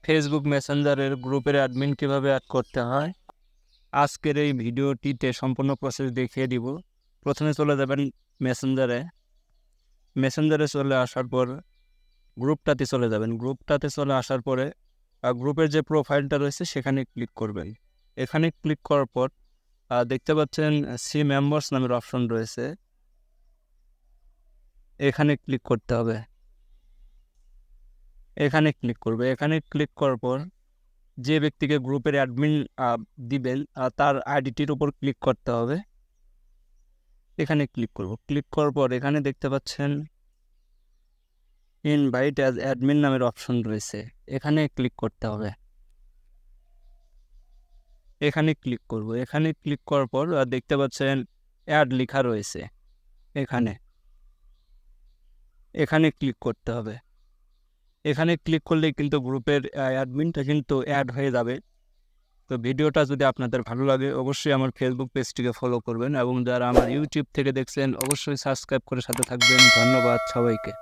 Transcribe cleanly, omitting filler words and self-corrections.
Facebook মেসেঞ্জারের গ্রুপের admin কিভাবে add করতে হয় আজকের এই ভিডিওটিতে সম্পূর্ণ প্রসেস দেখিয়ে দিব। প্রথমে চলে যাবেন মেসেঞ্জারে। মেসেঞ্জারে চলে আসার পর গ্রুপটাতে চলে যাবেন। গ্রুপটাতে চলে আসার পরে গ্রুপের যে প্রোফাইলটা রয়েছে সেখানে ক্লিক করবেন। এখানে ক্লিক করার পর দেখতে পাচ্ছেন সি মেম্বার্স নামের অপশন রয়েছে, এখানে ক্লিক করতে হবে। এখানে ক্লিক করবে। এখানে ক্লিক করার পর যে ব্যক্তিকে গ্রুপের অ্যাডমিন দিবেন তার আইডিটির উপর ক্লিক করতে হবে। এখানে ক্লিক করব। ক্লিক করার পর এখানে দেখতে পাচ্ছেন ইনভাইট অ্যাজ অ্যাডমিন নামের অপশন রয়েছে, এখানে ক্লিক করতে হবে। এখানে ক্লিক করব। এখানে ক্লিক করার পর দেখতে পাচ্ছেন অ্যাড লেখা রয়েছে, এখানে এখানে ক্লিক করতে হবে। এখানে ক্লিক করলেই কিন্তু গ্রুপের অ্যাডমিনটা কিন্তু অ্যাড হয়ে যাবে। তো ভিডিওটা যদি আপনাদের ভালো লাগে অবশ্যই আমার ফেসবুক পেজটিকে ফলো করবেন এবং যারা আমার ইউটিউব থেকে দেখছেন অবশ্যই সাবস্ক্রাইব করে সাথে থাকবেন। ধন্যবাদ সবাইকে।